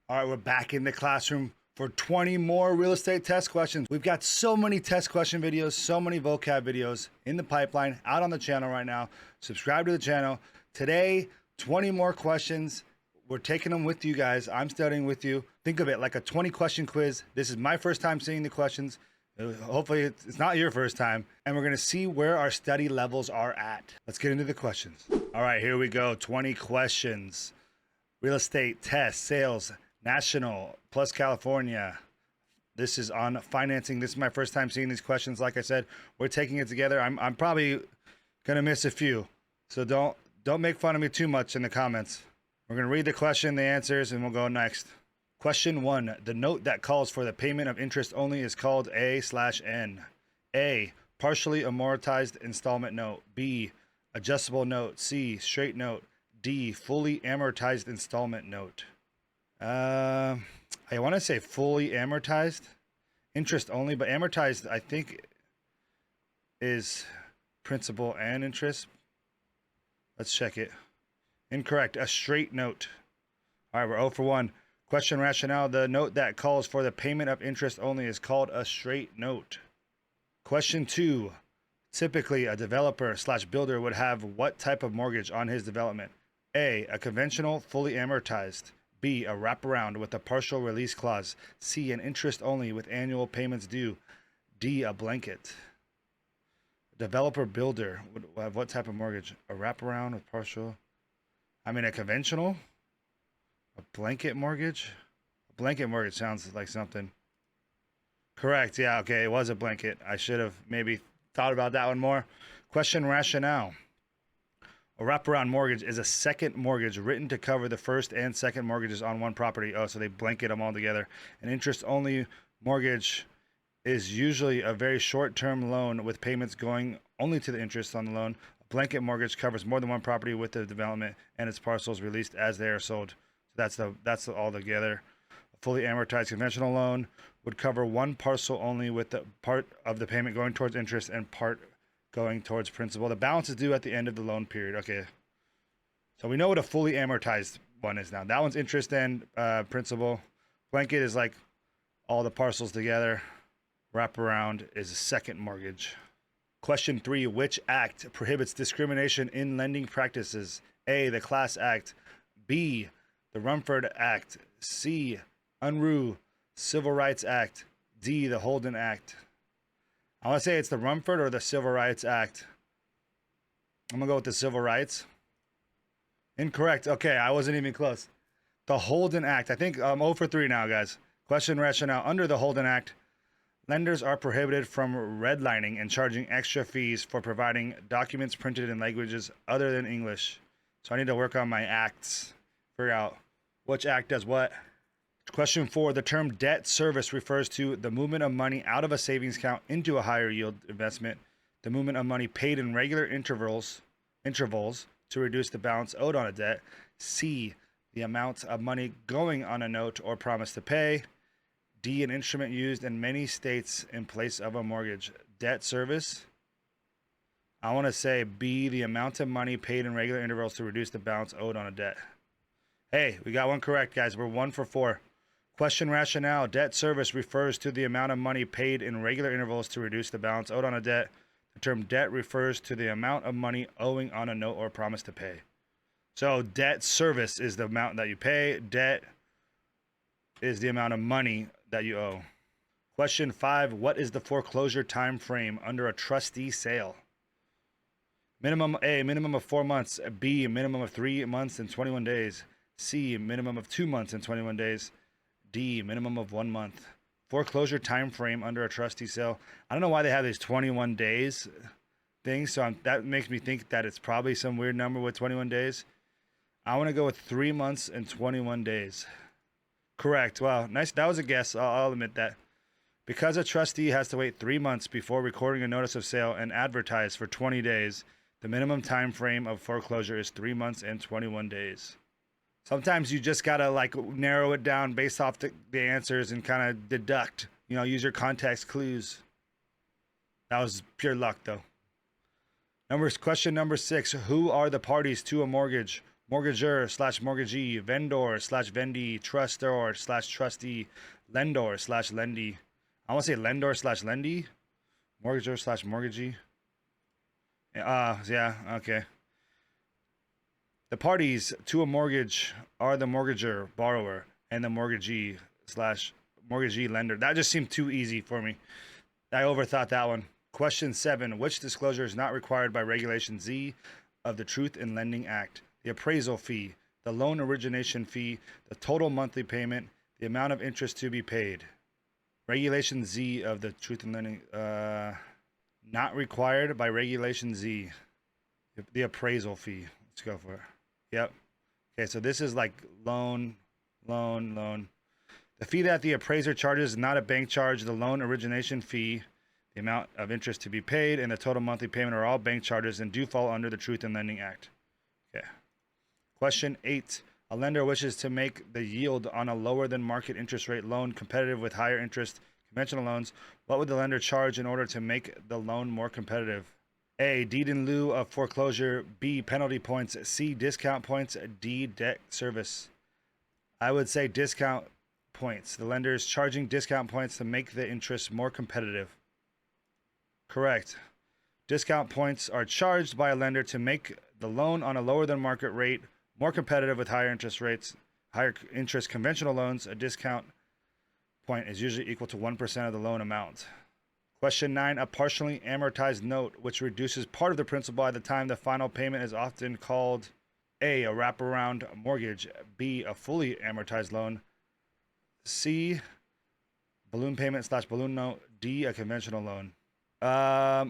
All right, we're back in the classroom for 20 more real estate test questions. We've got so many test question videos, so many vocab videos in the pipeline out on the channel right now. Subscribe to the channel. Today, 20 more questions. We're taking them with you guys. I'm studying with you. Think of it like a 20 question quiz. This is my first time seeing the questions. Hopefully it's not your first time. And we're gonna see where our study levels are at. Let's get into the questions. All right, here we go. 20 questions. Real estate, test, sales, national, plus California. This is on financing. This is my first time seeing these questions. Like I said, we're taking it together. I'm probably gonna miss a few. So don't make fun of me too much in the comments. We're gonna read the question, the answers, and we'll go next. Question 1. The note that calls for the payment of interest only is called A/N. A. Partially amortized installment note. B. Adjustable note. C. Straight note. D. Fully amortized installment note. I want to say fully amortized. Interest only, but amortized I think is principal and interest. Let's check it. Incorrect. A straight note. All right, we're 0 for 1. Question rationale. The note that calls for the payment of interest only is called a straight note. Question 2. Typically, a developer/builder would have what type of mortgage on his development? A. A conventional, fully amortized. B. A wraparound with a partial release clause. C. An interest only with annual payments due. D. A blanket. Developer builder would have what type of mortgage? A wraparound with partial. I mean, a conventional? A blanket mortgage? A blanket mortgage sounds like something. Correct. Yeah, okay. It was a blanket. I should have maybe thought about that one more. Question rationale. A wraparound mortgage is a second mortgage written to cover the first and second mortgages on one property. Oh, so they blanket them all together. An interest-only mortgage is usually a very short-term loan with payments going only to the interest on the loan. A blanket mortgage covers more than one property with the development and its parcels released as they are sold. So that's all together. A fully amortized conventional loan would cover one parcel only with the part of the payment going towards interest and part going towards principal. The balance is due at the end of the loan period. Okay. So we know what a fully amortized one is now. That one's interest and principal. Blanket is like all the parcels together. Wraparound is a second mortgage. Question 3. Which act prohibits discrimination in lending practices? A. The Class Act. B. The Rumford Act. C. Unruh Civil Rights Act. D. The Holden Act. I want to say it's the Rumford or the Civil Rights Act. I'm going to go with the Civil Rights. Incorrect. Okay, I wasn't even close. The Holden Act. I think I'm 0 for 3 now, guys. Question rationale. Under the Holden Act, lenders are prohibited from redlining and charging extra fees for providing documents printed in languages other than English. So I need to work on my acts. Figure out which act does what. Question 4. The term debt service refers to the movement of money out of a savings account into a higher yield investment. The movement of money paid in regular intervals to reduce the balance owed on a debt. C. The amount of money going on a note or promise to pay. D. An instrument used in many states in place of a mortgage. Debt service. I want to say B. The amount of money paid in regular intervals to reduce the balance owed on a debt. Hey, we got one correct, guys. We're 1 for 4. Question rationale. Debt service refers to the amount of money paid in regular intervals to reduce the balance owed on a debt. The term debt refers to the amount of money owing on a note or promise to pay. So debt service is the amount that you pay. Debt is the amount of money that you owe. Question 5. What is the foreclosure time frame under a trustee sale? Minimum A, minimum of 4 months. B, a minimum of 3 months and 21 days. C, minimum of 2 months and 21 days. D, minimum of 1 month. Foreclosure time frame under a trustee sale. I don't know why they have these 21 days things, so that makes me think that it's probably some weird number with 21 days. I want to go with 3 months and 21 days. Correct. Wow, nice. That was a guess. I'll admit that. Because a trustee has to wait 3 months before recording a notice of sale and advertise for 20 days, the minimum time frame of foreclosure is 3 months and 21 days. Sometimes you just gotta like narrow it down based off the answers and kind of deduct, use your context clues. That was pure luck though. Question number 6. Who are the parties to a mortgage mortgagor slash mortgagee, vendor slash vendee, trustor slash trustee, lendor slash lendee. I want to say lendor slash lendee, mortgagor slash mortgagee. Yeah, okay. The parties to a mortgage are the mortgager, borrower, and the mortgagee slash mortgagee lender. That just seemed too easy for me. I overthought that one. Question 7. Which disclosure is not required by Regulation Z of the Truth in Lending Act? The appraisal fee, the loan origination fee, the total monthly payment, the amount of interest to be paid. Regulation Z of the Truth in Lending, not required by Regulation Z. The appraisal fee. Let's go for it. Yep. Okay, so this is like loan. The fee that the appraiser charges is not a bank charge. The loan origination fee, the amount of interest to be paid, and the total monthly payment are all bank charges and do fall under the Truth in Lending Act. Okay. Question 8. A lender wishes to make the yield on a lower than market interest rate loan competitive with higher interest conventional loans. What would the lender charge in order to make the loan more competitive? A, deed in lieu of foreclosure. B, penalty points. C, discount points. D, debt service. I would say discount points. The lender is charging discount points to make the interest more competitive. Correct. Discount points are charged by a lender to make the loan on a lower than market rate more competitive with higher interest rates. Higher interest conventional loans, a discount point is usually equal to 1% of the loan amount. Question 9. A partially amortized note, which reduces part of the principal by the time the final payment, is often called A, a wraparound mortgage, B, a fully amortized loan, C, balloon payment slash balloon note, D, a conventional loan. A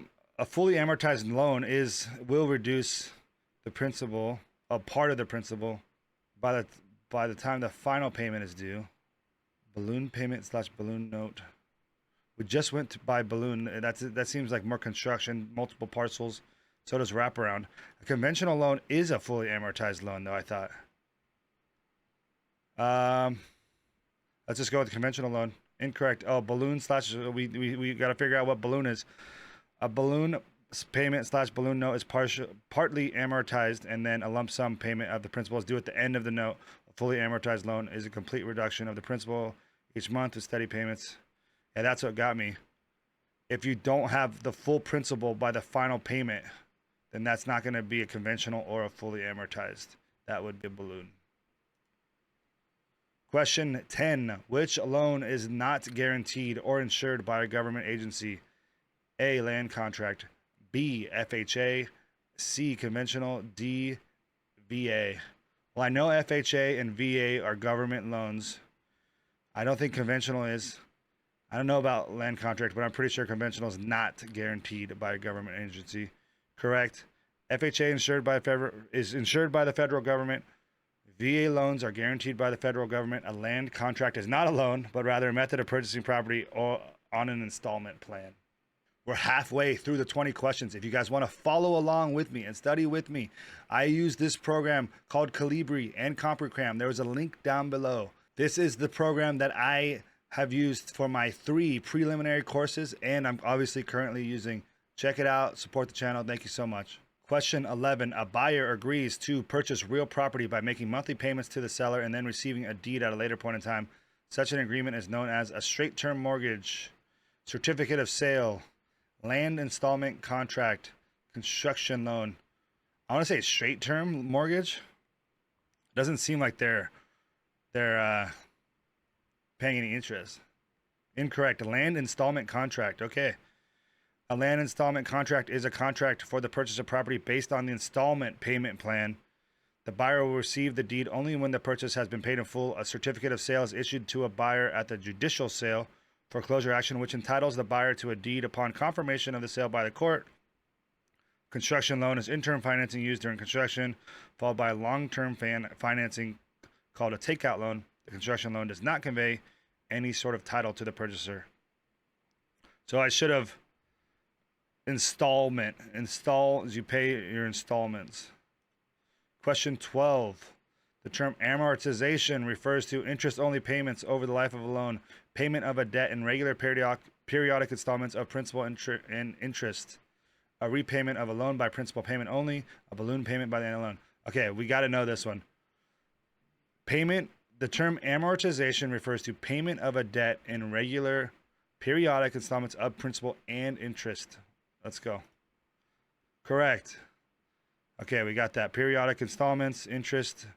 fully amortized loan will reduce the principal, a part of the principal, by the time the final payment is due. Balloon payment slash balloon note. We just went to buy balloon. That seems like more construction, multiple parcels. So does wraparound. A conventional loan is a fully amortized loan, though, I thought. Let's just go with the conventional loan. Incorrect. Oh, balloon slash. We got to figure out what balloon is. A balloon payment slash balloon note is partly amortized, and then a lump sum payment of the principal is due at the end of the note. A fully amortized loan is a complete reduction of the principal each month with steady payments. Yeah, that's what got me. If you don't have the full principal by the final payment, then that's not going to be a conventional or a fully amortized. That would be a balloon. Question 10. Which loan is not guaranteed or insured by a government agency? A, land contract. B, FHA. C, conventional. D, VA. Well, I know FHA and VA are government loans. I don't think conventional is. I don't know about land contract, but I'm pretty sure conventional is not guaranteed by a government agency. Correct. FHA is insured by the federal government. VA loans are guaranteed by the federal government. A land contract is not a loan, but rather a method of purchasing property or on an installment plan. We're halfway through the 20 questions. If you guys want to follow along with me and study with me, I use this program called Colibri and CompuCram. There is a link down below. This is the program that I have used for my 3 preliminary courses, and I'm obviously currently using. Check it out. Support the channel. Thank you so much. Question 11. A buyer agrees to purchase real property by making monthly payments to the seller and then receiving a deed at a later point in time. Such an agreement is known as a straight-term mortgage, certificate of sale, land installment contract, construction loan. I want to say straight-term mortgage. Doesn't seem like they're paying any interest. Incorrect. Land installment contract. Okay. A land installment contract is a contract for the purchase of property based on the installment payment plan. The buyer will receive the deed only when the purchase has been paid in full. A certificate of sale is issued to a buyer at the judicial sale foreclosure action, which entitles the buyer to a deed upon confirmation of the sale by the court. Construction loan is interim financing used during construction, followed by long-term financing called a takeout loan. The construction loan does not convey any sort of title to the purchaser. So I should have installment. Install as you pay your installments. Question 12. The term amortization refers to interest-only payments over the life of a loan, payment of a debt in regular periodic installments of principal and interest, a repayment of a loan by principal payment only, a balloon payment by the end of the loan. Okay, we got to know this one. Payment, the term amortization refers to payment of a debt in regular, periodic installments of principal and interest. Let's go. Correct. Okay, we got that. Periodic installments, interest.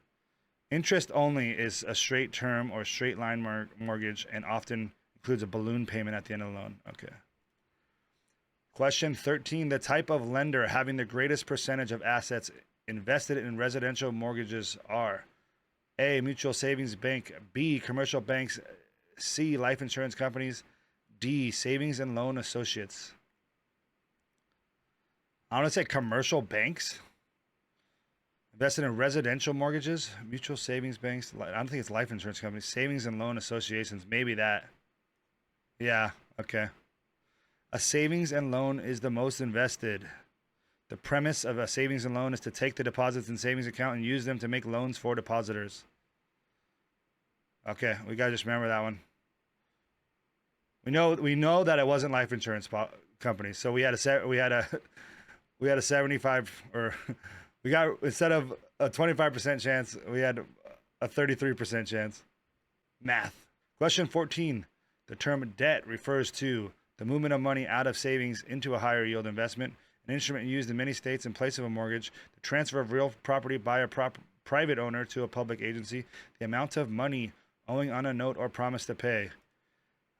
Interest only is a straight term or straight line mortgage and often includes a balloon payment at the end of the loan. Okay. Question 13. The type of lender having the greatest percentage of assets invested in residential mortgages are A, mutual savings bank, B, commercial banks, C, life insurance companies, D, savings and loan associates. I want to say commercial banks. Invested in residential mortgages, mutual savings banks. I don't think it's life insurance companies. Savings and loan associations. Maybe that. Yeah, okay. A savings and loan is the most invested. The premise of a savings and loan is to take the deposits in savings account and use them to make loans for depositors. Okay, we gotta just remember that one. We know that it wasn't life insurance companies, so we had a 75 or we got, instead of a 25% chance, we had a 33% chance. Math. Question 14. The term debt refers to the movement of money out of savings into a higher yield investment, an instrument used in many states in place of a mortgage, the transfer of real property by a private owner to a public agency, the amount of money owing on a note or promise to pay.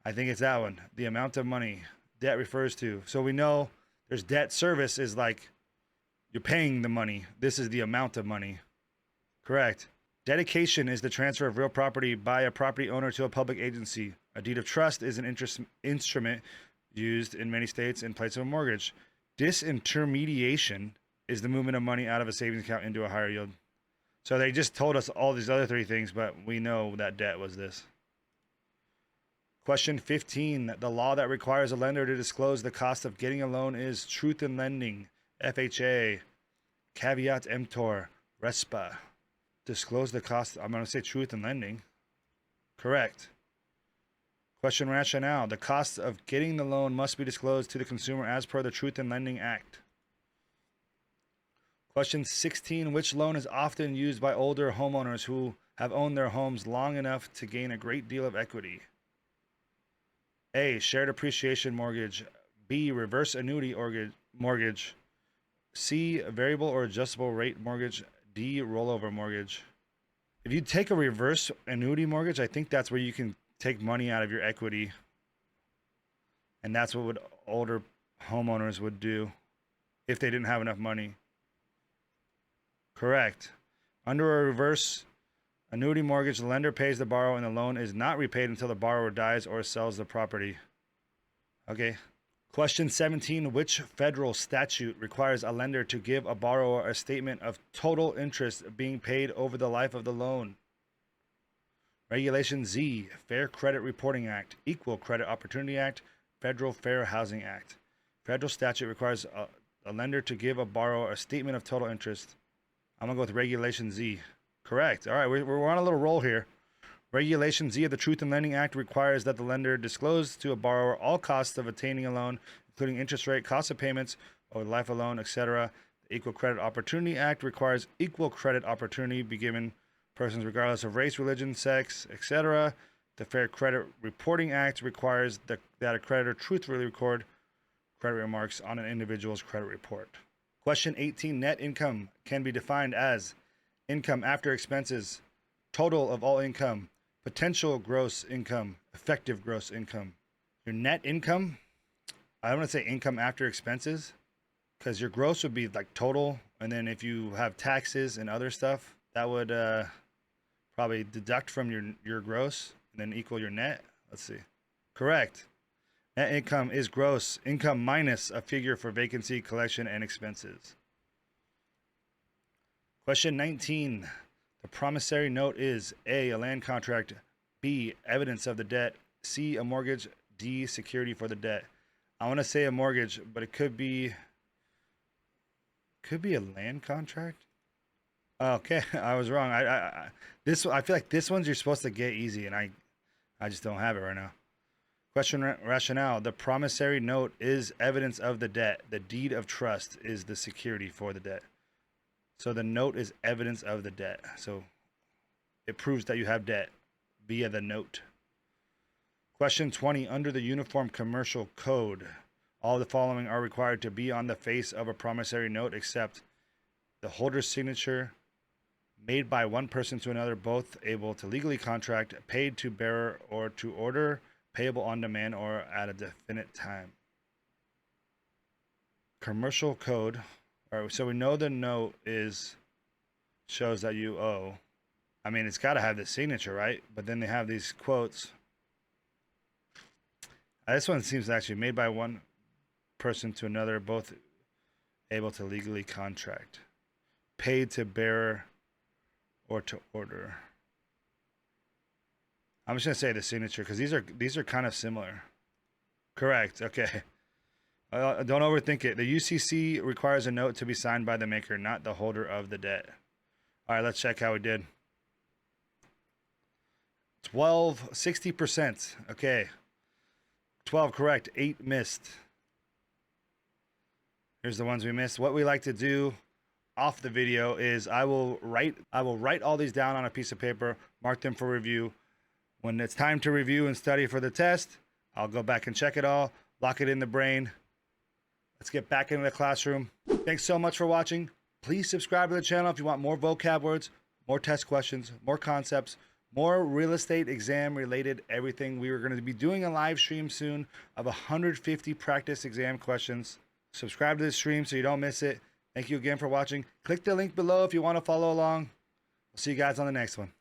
I think it's that one. The amount of money debt refers to. So we know there's debt service is like you're paying the money. This is the amount of money. Correct. Dedication is the transfer of real property by a property owner to a public agency. A deed of trust is an instrument used in many states in place of a mortgage. Disintermediation is the movement of money out of a savings account into a higher yield. So they just told us all these other three things, but we know that debt was this. Question 15. The law that requires a lender to disclose the cost of getting a loan is Truth in Lending, FHA, Caveat Emptor, RESPA. Disclose the cost. I'm going to say Truth in Lending. Correct. Question rationale. The cost of getting the loan must be disclosed to the consumer as per the Truth in Lending Act. Question 16. Which loan is often used by older homeowners who have owned their homes long enough to gain a great deal of equity? A, shared appreciation mortgage. B, reverse annuity mortgage. C, variable or adjustable rate mortgage. D, rollover mortgage. If you take a reverse annuity mortgage, I think that's where you can take money out of your equity. And that's what older homeowners would do if they didn't have enough money. Correct. Under a reverse annuity mortgage, the lender pays the borrower and the loan is not repaid until the borrower dies or sells the property. Okay. Question 17. Which federal statute requires a lender to give a borrower a statement of total interest being paid over the life of the loan? Regulation Z, Fair Credit Reporting Act, Equal Credit Opportunity Act, Federal Fair Housing Act. Federal statute requires a lender to give a borrower a statement of total interest. I'm going to go with Regulation Z. Correct. All right, we're on a little roll here. Regulation Z of the Truth in Lending Act requires that the lender disclose to a borrower all costs of obtaining a loan, including interest rate, cost of payments over the life of the loan, etc. The Equal Credit Opportunity Act requires equal credit opportunity be given persons regardless of race, religion, sex, etc. The Fair Credit Reporting Act requires that a creditor truthfully record credit remarks on an individual's credit report. Question 18. Net income can be defined as income after expenses, total of all income, potential gross income, effective gross income. Your net income, I want to say income after expenses, because your gross would be like total, and then if you have taxes and other stuff, that would probably deduct from your gross and then equal your net. Let's see. Correct. Net income is gross income minus a figure for vacancy, collection, and expenses. Question 19. The promissory note is A, a land contract, B, evidence of the debt, C, a mortgage, D, security for the debt. I want to say a mortgage, but it could be a land contract. Okay, I was wrong. I feel like this one's you're supposed to get easy, and I just don't have it right now. Question rationale. The promissory note is evidence of the debt. The deed of trust is the security for the debt. So the note is evidence of the debt. So it proves that you have debt via the note. Question 20. Under the Uniform Commercial Code, all the following are required to be on the face of a promissory note except the holder's signature, made by one person to another, both able to legally contract, paid to bearer or to order, payable on demand or at a definite time. Commercial code. All right, so we know the note shows that you owe. I mean, it's got to have the signature, right? But then they have these quotes. This one seems actually made by one person to another, both able to legally contract, paid to bearer or to order. I'm just gonna say the signature because these are kind of similar. Correct. Okay. Don't overthink it. The UCC requires a note to be signed by the maker, not the holder of the debt. All right, let's check how we did. 12, 60%. Okay. 12 correct, 8 missed. Here's the ones we missed. What we like to do off the video is I will write all these down on a piece of paper, mark them for review. When it's time to review and study for the test, I'll go back and check it all, lock it in the brain. Let's get back into the classroom. Thanks so much for watching. Please subscribe to the channel if you want more vocab words, more test questions, more concepts, more real estate exam related everything. We are going to be doing a live stream soon of 150 practice exam questions. Subscribe to this stream so you don't miss it. Thank you again for watching. Click the link below if you want to follow along. I'll see you guys on the next one.